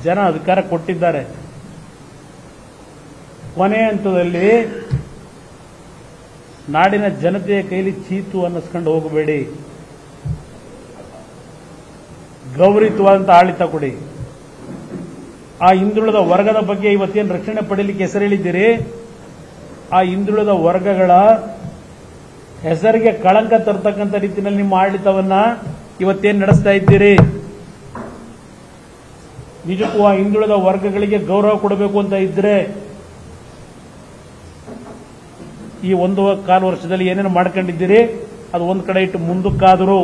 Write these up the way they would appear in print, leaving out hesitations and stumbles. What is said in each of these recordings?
ಜನ ಅಧಿಕಾರ ಕೊಟ್ಟಿದ್ದಾರೆ. ಕೊನೆ ಹಂತದಲ್ಲಿ ನಾಡಿನ ಜನತೆಯ ಕೈಲಿ ಚೀತು ಅನ್ನಿಸ್ಕೊಂಡು ಹೋಗಬೇಡಿ. ಗೌರವಿತವಾದಂಥ ಆಡಳಿತ ಕೊಡಿ. ಆ ಹಿಂದುಳಿದ ವರ್ಗದ ಬಗ್ಗೆ ಇವತ್ತೇನು ರಕ್ಷಣೆ ಪಡೆಯಲಿಕ್ಕೆ ಹೆಸರೇಳಿದ್ದೀರಿ, ಆ ಹಿಂದುಳಿದ ವರ್ಗಗಳ ಹೆಸರಿಗೆ ಕಳಂಕ ತರ್ತಕ್ಕಂಥ ರೀತಿಯಲ್ಲಿ ನಿಮ್ಮ ಆಡಳಿತವನ್ನ ಇವತ್ತೇನು ನಡೆಸ್ತಾ ಇದ್ದೀರಿ. ನಿಜಕ್ಕೂ ಆ ಹಿಂದುಳಿದ ವರ್ಗಗಳಿಗೆ ಗೌರವ ಕೊಡಬೇಕು ಅಂತ ಇದ್ರೆ ಈ 1.25 ವರ್ಷದಲ್ಲಿ ಏನೇನು ಮಾಡ್ಕೊಂಡಿದ್ದೀರಿ ಅದು ಒಂದು ಕಡೆ ಇಟ್ಟು ಮುಂದಕ್ಕಾದರೂ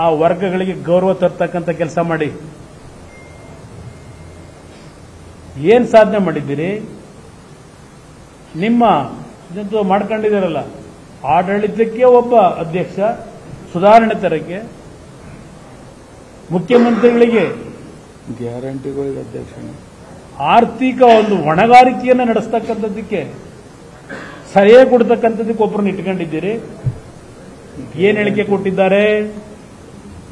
ಆ ವರ್ಗಗಳಿಗೆ ಗೌರವ ತರ್ತಕ್ಕಂಥ ಕೆಲಸ ಮಾಡಿ. ಏನ್ ಸಾಧನೆ ಮಾಡಿದ್ದೀರಿ? ನಿಮ್ಮ ಮಾಡ್ಕೊಂಡಿದ್ದೀರಲ್ಲ, ಆಡಳಿತಕ್ಕೆ ಒಬ್ಬ ಅಧ್ಯಕ್ಷ, ಸುಧಾರಣೆ ತರಕ್ಕೆ ಮುಖ್ಯಮಂತ್ರಿಗಳಿಗೆ ಗ್ಯಾರಂಟಿಗಳಿಗೆ ಅಧ್ಯಕ್ಷ, ಆರ್ಥಿಕ ಒಂದು ಹೊಣೆಗಾರಿಕೆಯನ್ನು ನಡೆಸ್ತಕ್ಕಂಥದ್ದಕ್ಕೆ ಸಲಹೆ ಕೊಡ್ತಕ್ಕಂಥದ್ದಕ್ಕೆ ಒಬ್ಬರನ್ನ ಇಟ್ಕೊಂಡಿದ್ದೀರಿ. ಏನ್ ಹೇಳಿಕೆ ಕೊಟ್ಟಿದ್ದಾರೆ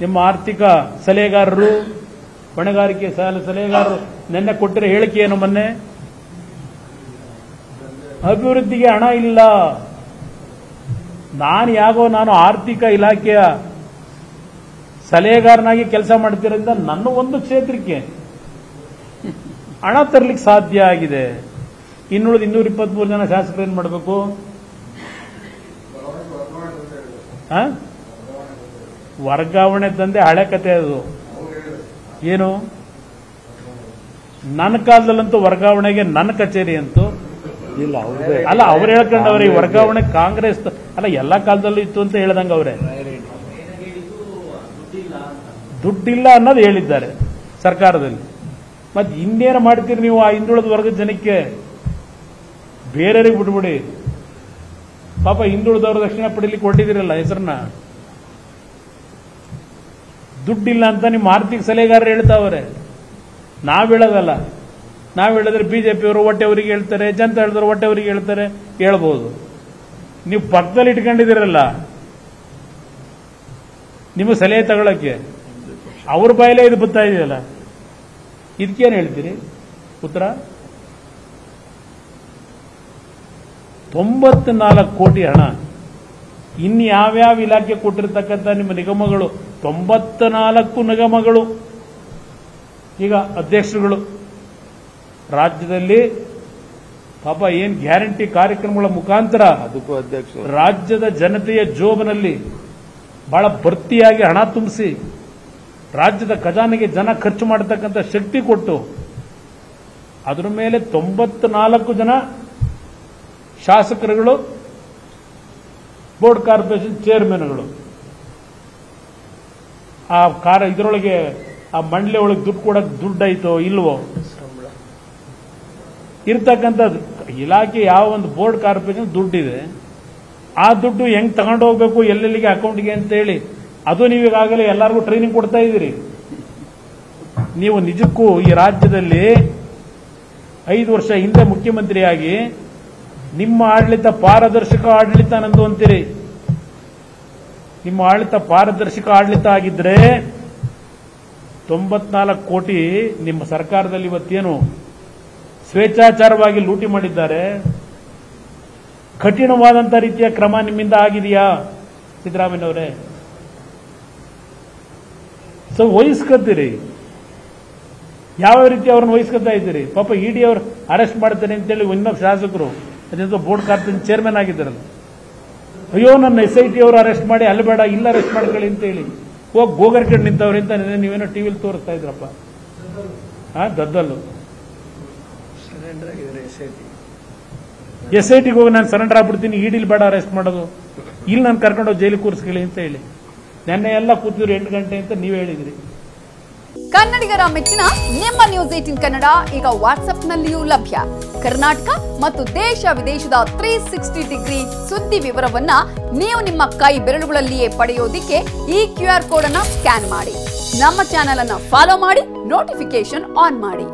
ನಿಮ್ಮ ಆರ್ಥಿಕ ಸಲಹೆಗಾರರು, ಹೊಣೆಗಾರಿಕೆ ಸಲಹೆಗಾರರು? ನಿನ್ನೆ ಕೊಟ್ಟಿರೋ ಹೇಳಿಕೆ ಏನು? ಮೊನ್ನೆ ಅಭಿವೃದ್ಧಿಗೆ ಹಣ ಇಲ್ಲ. ನಾನು ಆರ್ಥಿಕ ಇಲಾಖೆಯ ಸಲಹೆಗಾರನಾಗಿ ಕೆಲಸ ಮಾಡ್ತಿರೋದ್ರಿಂದ ನನ್ನ ಒಂದು ಕ್ಷೇತ್ರಕ್ಕೆ ಹಣ ತರಲಿಕ್ಕೆ ಸಾಧ್ಯ ಆಗಿದೆ. ಇನ್ನುಳಿದ 223 ಜನ ಶಾಸಕರು ಏನ್ ಮಾಡಬೇಕು? ವರ್ಗಾವಣೆ ತಂದೆ ಹಳೆ ಕತೆ ಅದು. ಏನು ನನ್ನ ಕಾಲದಲ್ಲಂತೂ ವರ್ಗಾವಣೆಗೆ ನನ್ನ ಕಚೇರಿ ಅಂತೂ ಇಲ್ಲ. ಅಲ್ಲ, ಅವ್ರು ಹೇಳ್ಕೊಂಡವ್ರೆ ಈ ವರ್ಗಾವಣೆ ಕಾಂಗ್ರೆಸ್ ಅಲ್ಲ ಎಲ್ಲಾ ಕಾಲದಲ್ಲೂ ಇತ್ತು ಅಂತ ಹೇಳ್ದಂಗ ಅವ್ರೆ. ದುಡ್ಡಿಲ್ಲ ಅನ್ನೋದು ಹೇಳಿದ್ದಾರೆ ಸರ್ಕಾರದಲ್ಲಿ. ಮತ್ತೆ ಇನ್ನೇನು ಮಾಡ್ತೀರಿ ನೀವು ಆ ಹಿಂದುಳಿದ ವರ್ಗದ ಜನಕ್ಕೆ? ಬೇರೆಯವರಿಗೆ ಬಿಟ್ಬಿಡಿ. ಪಾಪ ಹಿಂದುಳಿದವರು ರಕ್ಷಣೆ ಪಡೀಲಿಕ್ಕೆ ಹೊರಟಿದಿರಲ್ಲ ಹೆಸರನ್ನ. ದುಡ್ಡಿಲ್ಲ ಅಂತ ನಿಮ್ಮ ಆರ್ಥಿಕ ಸಲಹೆಗಾರರು ಹೇಳ್ತಾವ್ರೆ. ನಾವ್ ಹೇಳೋದಲ್ಲ. ನಾವ್ ಹೇಳಿದ್ರೆ ಬಿಜೆಪಿಯವರು ಹೊಟ್ಟೆವರಿಗೆ ಹೇಳ್ತಾರೆ, ಜನತಾ ಹೇಳಿದ್ರು ಹೊಟ್ಟೆವರಿಗೆ ಹೇಳ್ತಾರೆ, ಹೇಳ್ಬೋದು. ನೀವು ಪಕ್ಕದಲ್ಲಿ ಇಟ್ಕೊಂಡಿದ್ದೀರಲ್ಲ ನಿಮ್ಮ ಸಲಹೆ ತಗೊಳಕ್ಕೆ, ಅವ್ರ ಬಾಯಲ್ಲೇ ಇದು ಬರ್ತಾ ಇದೆಯಲ್ಲ, ಇದಕ್ಕೇನು ಹೇಳ್ತೀರಿ ಉತ್ತರ? 94 ಕೋಟಿ ಹಣ ಇನ್ಯಾವ್ಯಾವ ಇಲಾಖೆ ಕೊಟ್ಟಿರ್ತಕ್ಕಂಥ ನಿಮ್ಮ ನಿಗಮಗಳು, 94 ನಿಗಮಗಳು ಈಗ ಅಧ್ಯಕ್ಷರುಗಳು ರಾಜ್ಯದಲ್ಲಿ ಪಾಪ ಏನ್ ಗ್ಯಾರಂಟಿ ಕಾರ್ಯಕ್ರಮಗಳ ಮುಖಾಂತರ ಅದಕ್ಕೂ ಅಧ್ಯಕ್ಷ ರಾಜ್ಯದ ಜನತೆಯ ಜೋಬನಲ್ಲಿ ಬಹಳ ಭರ್ತಿಯಾಗಿ ಹಣ ತುಂಬಿಸಿ ರಾಜ್ಯದ ಖಜಾನೆಗೆ ಜನ ಖರ್ಚು ಮಾಡತಕ್ಕಂಥ ಶಕ್ತಿ ಕೊಟ್ಟು ಅದರ ಮೇಲೆ 94 ಜನ ಶಾಸಕರುಗಳು, ಬೋರ್ಡ್ ಕಾರ್ಪೊರೇಷನ್ ಚೇರ್ಮನ್ಗಳು ಇದರೊಳಗೆ ಆ ಮಂಡಳಿ ಒಳಗೆ ದುಡ್ಡು ಕೊಡಕ್ಕೆ ದುಡ್ಡಾಯ್ತೋ ಇಲ್ವೋ ಇರ್ತಕ್ಕಂಥ ಇಲಾಖೆ ಯಾವ ಒಂದು ಬೋರ್ಡ್ ಕಾರ್ಪೊರೇಷನ್ ದುಡ್ಡಿದೆ, ಆ ದುಡ್ಡು ಹೆಂಗ್ ತಗೊಂಡು ಹೋಗ್ಬೇಕು ಎಲ್ಲೆಲ್ಲಿಗೆ ಅಕೌಂಟ್ಗೆ ಅಂತ ಹೇಳಿ ಅದು ನೀವೀಗಾಗಲೇ ಎಲ್ಲರಿಗೂ ಟ್ರೈನಿಂಗ್ ಕೊಡ್ತಾ ಇದ್ದೀರಿ. ನೀವು ನಿಜಕ್ಕೂ ಈ ರಾಜ್ಯದಲ್ಲಿ 5 ವರ್ಷ ಹಿಂದೆ ಮುಖ್ಯಮಂತ್ರಿಯಾಗಿ ನಿಮ್ಮ ಆಡಳಿತ ಪಾರದರ್ಶಕ ಆಡಳಿತ ನಂದು ಅಂತೀರಿ. ನಿಮ್ಮ ಆಡಳಿತ ಪಾರದರ್ಶಕ ಆಡಳಿತ ಆಗಿದ್ರೆ 94 ಕೋಟಿ ನಿಮ್ಮ ಸರ್ಕಾರದಲ್ಲಿ ಇವತ್ತೇನು ಸ್ವೇಚ್ಛಾಚಾರವಾಗಿ ಲೂಟಿ ಮಾಡಿದ್ದಾರೆ, ಕಠಿಣವಾದಂಥ ರೀತಿಯ ಕ್ರಮ ನಿಮ್ಮಿಂದ ಆಗಿದೆಯಾ ಸಿದ್ದರಾಮಯ್ಯನವರೇ? ಸೊ ವಹಿಸ್ಕೊತೀರಿ, ಯಾವ ರೀತಿ ಅವ್ರನ್ನ ವಹಿಸ್ಕೊತಾ ಇದ್ದೀರಿ? ಪಾಪ ಇಡಿ ಅವರು ಅರೆಸ್ಟ್ ಮಾಡ್ತಾರೆ ಅಂತೇಳಿ ಇನ್ನೊಬ್ಬ ಶಾಸಕರು ಅದೇಂತ ಬೋರ್ಡ್ ಕಾರ್ಪೊರೇಷನ್ ಚೇರ್ಮನ್ ಆಗಿದ್ದಾರಲ್ಲ, ಅಯ್ಯೋ ನನ್ನ SIT ಅವರು ಅರೆಸ್ಟ್ ಮಾಡಿ ಅಲ್ಲಿ ಬೇಡ ಇಲ್ಲ ಅರೆಸ್ಟ್ ಮಾಡ್ಕೊಳ್ಳಿ ಅಂತ ಹೇಳಿ ಹೋಗಿ ಗೋಗರ್ಕಂಡು ನಿಂತವ್ರೆ ಅಂತ ನೀವೇನೋ ಟಿವಿಲಿ ತೋರಿಸ್ತಾ ಇದ್ರಪ್ಪ. ದದ್ದಲ್ಲು SITಗೆ ಹೋಗಿ ನಾನು ಸರೆಂಡರ್ ಆಗ್ಬಿಡ್ತೀನಿ, ಇಡಿಲಿ ಬೇಡ ಅರೆಸ್ಟ್ ಮಾಡೋದು, ಇಲ್ಲಿ ನಾನು ಕರ್ಕೊಂಡೋಗಿ ಜೈಲಿಗೆ ಕೂರಿಸ್ಕೊಳ್ಳಿ ಅಂತ ಹೇಳಿ ನೆನ್ನೆ ಎಲ್ಲ ಕೂತಿದ್ರು 8 ಗಂಟೆ ಅಂತ ನೀವು ಹೇಳಿದ್ರಿ. ಕನ್ನಡಿಗರ ಮೆಚ್ಚಿನ ನಿಮ್ಮ ನ್ಯೂಸ್ 18 ಕನ್ನಡ ಈಗ ವಾಟ್ಸ್ಆಪ್ನಲ್ಲಿಯೂ ಲಭ್ಯ. ಕರ್ನಾಟಕ ಮತ್ತು ದೇಶ ವಿದೇಶದ 360 ಡಿಗ್ರಿ ಸುದ್ದಿ ವಿವರವನ್ನ ನೀವು ನಿಮ್ಮ ಕೈ ಬೆರಳುಗಳಲ್ಲಿಯೇ ಪಡೆಯೋದಿಕ್ಕೆ ಈ QR ಕೋಡ್ ಅನ್ನ ಸ್ಕ್ಯಾನ್ ಮಾಡಿ. ನಮ್ಮ ಚಾನೆಲ್ ಅನ್ನ ಫಾಲೋ ಮಾಡಿ, ನೋಟಿಫಿಕೇಶನ್ ಆನ್ ಮಾಡಿ.